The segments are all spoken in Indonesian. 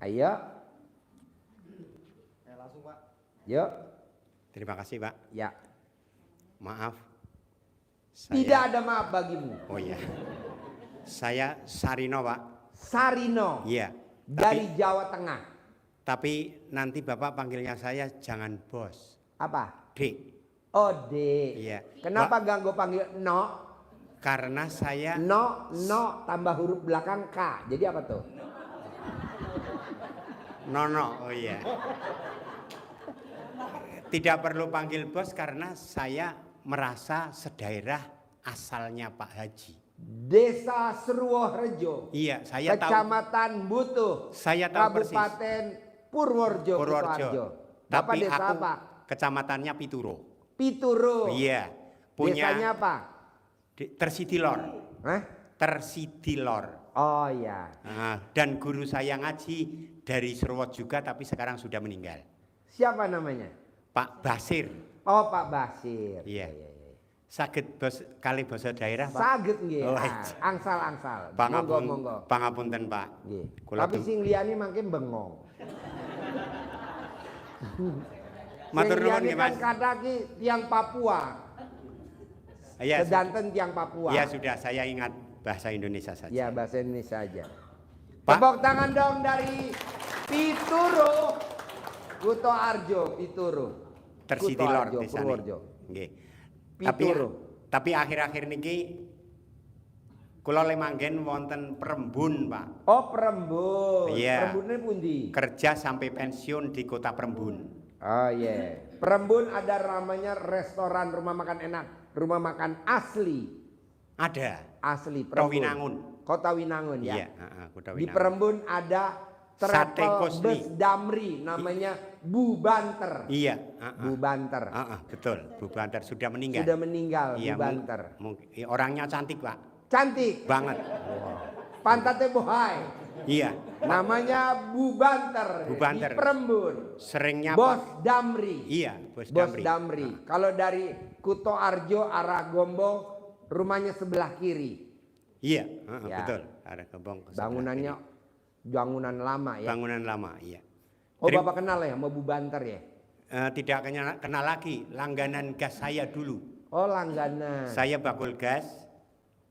Ayo. Langsung Pak. Yuk. Terima kasih Pak. Ya. Maaf. Tidak ada maaf bagimu. Oh iya. Saya Sarino Pak. Sarino. Iya. Dari Jawa Tengah. Tapi nanti Bapak panggilnya saya jangan bos. Apa? Dek. Oh, D. Iya. Kenapa ganggu panggil no? Karena saya No tambah huruf belakang K. Jadi apa tuh? Nono. Oh iya. Tidak perlu panggil bos karena saya merasa sedaerah asalnya Pak Haji. Desa Seruorejo. Iya, saya tahu. Kecamatan Butuh. Saya tahu persis. Kabupaten Purworejo. Purworejo. Bapak Tapi desa aku apa? kecamatannya Pituro. Pituro. Iya. Punya Desanya apa? Tersidilor. Hah? Tersidilor. Oh ya. Nah, dan guru saya ngaji dari Serwot juga tapi sekarang sudah meninggal. Siapa namanya? Pak Basir. Oh, Pak Basir. Iya. Saged bos kali basa daerah Pak. Saged nggih. Oh, Angsal-angsal. Pangapunten, pangapunten Pak. Nggih. Kula Tapi sing liyane mangke bengong. Matur nuwun nggih kan Mas. kata ki tiang Papua. Iya. Sedanten tiang Papua. Ya sudah saya ingat bahasa Indonesia saja. Ya, bahasa Indonesia aja. Pak. Tepuk tangan dong dari Pituro. Kuto Arjo, Pituro. Tersidilor Kuto Arjo, desane. Purworejo. Nggih. Pituro. Tapi akhir-akhir niki kula le manggen wonten Prembun, Pak. Oh, Prembun. Iya. Prembunnya pundi? Kerja sampai pensiun di Kota Prembun. Oh iya. Prembun ada namanya restoran rumah makan enak, rumah makan asli. Ada. Asli Kota Prembun. Winangun. Kota Winangun ya. Iya, Kota Di Winangun. Prembun ada Sate travel Kosni. bus Damri namanya Bu Banter. Iya, Bu Banter. betul. Bu Banter sudah meninggal. Sudah meninggal Iya, Bu Banter. orangnya cantik, Pak. Cantik. Banget. Pantatnya bohai. Iya. Namanya Bu Banter. Bu Banter. Di Prembun. Seringnya Bos Pak. Damri. Iya, Bos Bos Damri. Damri. Kalau dari Kuto Arjo arah Gombong rumahnya sebelah kiri. Iya, Ya. betul. Ada kebong. ke sebelah Bangunannya kiri. bangunan lama ya. Bangunan lama, iya. Oh, Bapak kenal ya sama Bu Banter ya? Tidak kenal lagi, langganan gas saya dulu. Oh, langganan. Saya bakul gas,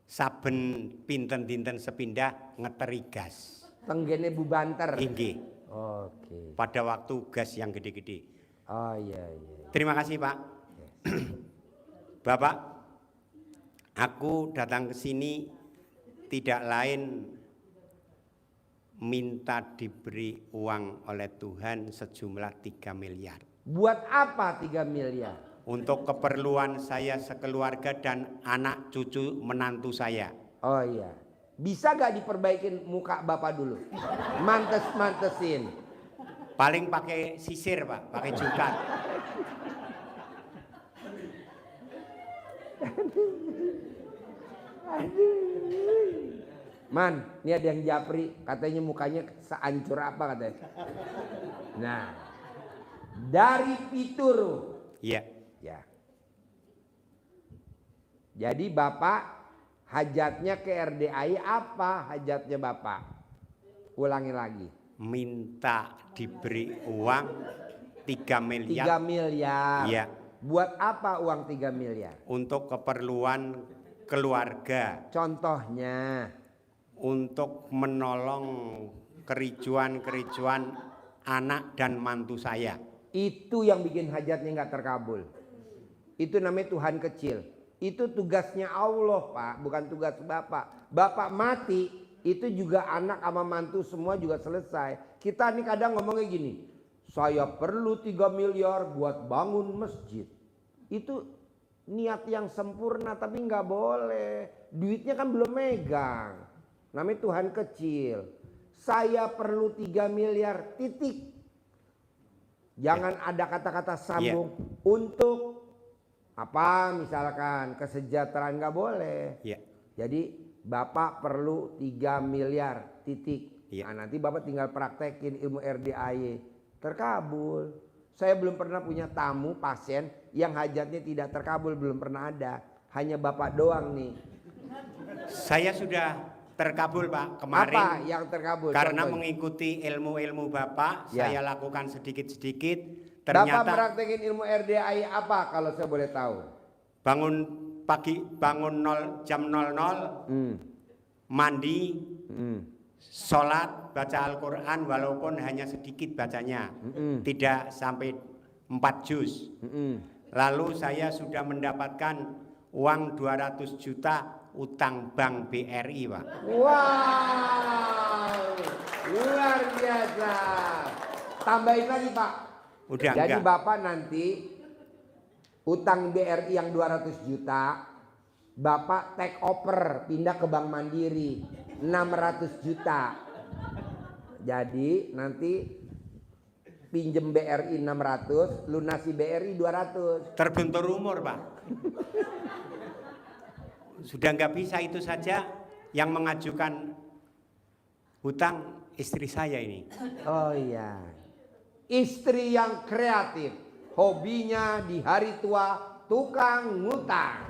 saben pinten-dinten sepindah ngeteri gas. Tenggene Bu Banter. Inggih. Oke. Pada waktu gas yang gede-gede. Oh iya. Terima kasih Pak. Bapak, aku datang ke sini tidak lain minta diberi uang oleh Tuhan sejumlah 3 miliar. Buat apa 3 miliar? Untuk keperluan saya sekeluarga dan anak cucu menantu saya. Oh iya. Bisa gak diperbaikin muka Bapak dulu? Mantesin. Paling pakai sisir Pak, pakai jukat. Man, ini ada yang japri, katanya mukanya seancur apa katanya. Nah, dari Pituro. Iya. Ya. Jadi Bapak hajatnya ke RDAI apa hajatnya Bapak? Ulangi lagi. Minta diberi uang 3 miliar. 3 miliar. Iya. Buat apa uang 3 miliar? Untuk keperluan keluarga. Contohnya. Untuk menolong kericuan-kericuan anak dan mantu saya. Itu yang bikin hajatnya nggak terkabul. Itu namanya Tuhan kecil. Itu tugasnya Allah Pak, bukan tugas Bapak. Bapak mati, itu juga anak sama mantu semua juga selesai. Kita nih kadang ngomongnya gini, saya perlu 3 miliar buat bangun masjid. Itu niat yang sempurna tapi nggak boleh. Duitnya kan belum megang. Namanya Tuhan kecil. Saya perlu 3 miliar titik. Jangan ada kata-kata sambung untuk apa misalkan kesejahteraan nggak boleh. Iya. Jadi Bapak perlu 3 miliar titik. Iya. Nah, nanti Bapak tinggal praktekin ilmu RDAY. Terkabul. Saya belum pernah punya tamu pasien yang hajatnya tidak terkabul, belum pernah ada. Hanya Bapak doang nih. Saya sudah terkabul Pak kemarin. Apa yang terkabul? Karena Contohnya. mengikuti ilmu-ilmu Bapak, Ya. saya lakukan sedikit-sedikit. Bapak Ternyata meraktekin ilmu RDAI apa kalau saya boleh tahu? bangun pagi, bangun jam 00, mandi, sholat, baca Al-Quran walaupun hanya sedikit bacanya, tidak sampai 4 juz. Lalu saya sudah mendapatkan uang 200 juta utang bank BRI Pak. Wow, luar biasa. Tambahin lagi Pak. Udah Jadi enggak. Bapak nanti utang BRI yang 200 juta, Bapak take over, pindah ke Bank Mandiri 600 juta. Jadi nanti pinjem BRI 600, lunasi BRI 200. Terbentur umur Pak. Sudah nggak bisa itu saja, yang mengajukan hutang istri saya ini. Oh iya. Istri yang kreatif, hobinya di hari tua tukang ngutang.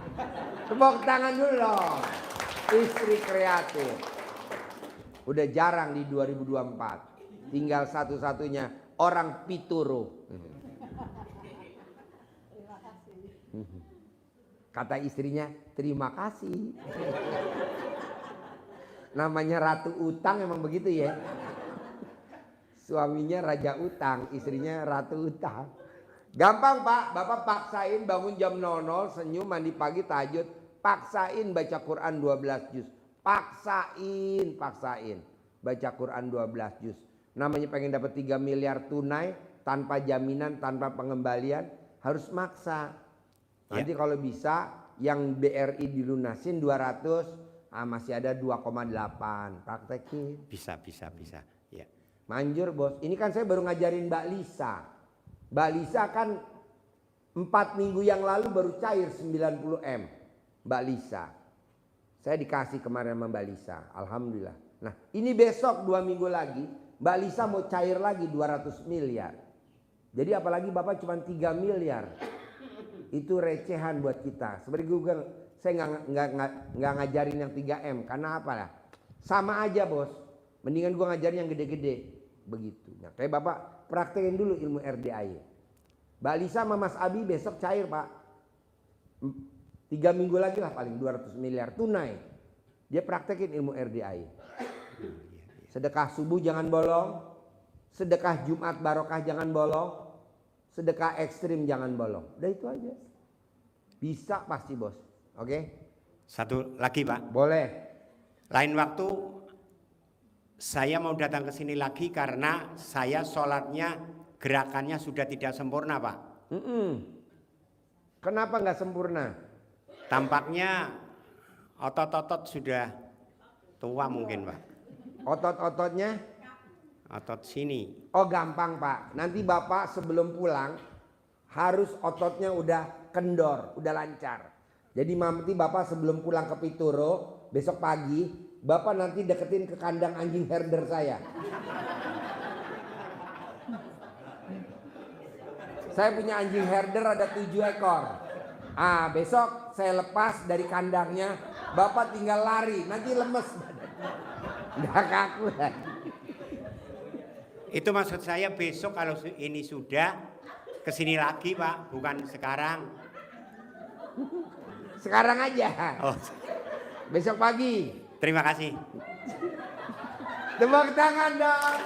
Tepuk tangan dulu dong. Istri kreatif. Udah jarang di 2024. Tinggal satu-satunya orang Pituro. Kata istrinya, terima kasih. Namanya Ratu Utang emang begitu ya. Suaminya Raja Utang, istrinya Ratu Utang. Gampang Pak, Bapak paksain bangun jam 00, senyum, mandi pagi, tahajud. Paksain baca Quran 12 juz. Paksain. Baca Quran 12 juz. Namanya pengen dapat 3 miliar tunai, tanpa jaminan, tanpa pengembalian. Harus maksa. Nanti kalau bisa, yang BRI dilunasin 200, masih ada 2,8. Praktekin. Bisa. Ya. Manjur bos, ini kan saya baru ngajarin Mbak Lisa. Mbak Lisa kan 4 minggu yang lalu baru cair 90 M. Mbak Lisa. Saya dikasih kemarin sama Mbak Lisa, alhamdulillah. Nah ini besok 2 minggu lagi, Mbak Lisa mau cair lagi 200 miliar. Jadi apalagi Bapak cuma 3 miliar. Itu recehan buat kita. Seperti gue bilang, saya nggak ngajarin yang 3M. Karena apa lah? Sama aja bos. Mendingan gue ngajarin yang gede-gede. Begitu. Nah, kayak Bapak praktekin dulu ilmu RDAI. Mbak Lisa sama Mas Abi besok cair Pak. 3 minggu lagi lah paling 200 miliar tunai. Dia praktekin ilmu RDAI. Sedekah subuh jangan bolong. Sedekah Jumat barokah jangan bolong. Sedekah ekstrim jangan bolong. Udah itu aja. Bisa pasti bos. Oke? Satu lagi Pak. Boleh. Lain waktu saya mau datang ke sini lagi karena saya sholatnya gerakannya sudah tidak sempurna Pak. Kenapa nggak sempurna? Tampaknya otot-otot sudah tua mungkin Pak. Otot-ototnya? Otot sini. Oh gampang Pak. Nanti Bapak sebelum pulang harus ototnya udah kendor, udah lancar. Jadi nanti Bapak sebelum pulang ke Pituro besok pagi, Bapak nanti deketin ke kandang anjing herder saya. Saya punya anjing herder ada 7 ekor. Besok saya lepas dari kandangnya, Bapak tinggal lari, nanti lemes. Udah kaku lagi. Itu maksud saya besok kalau ini sudah kesini lagi Pak, bukan sekarang. Sekarang aja. Oh, Besok pagi. terima kasih. Tepuk tangan dong.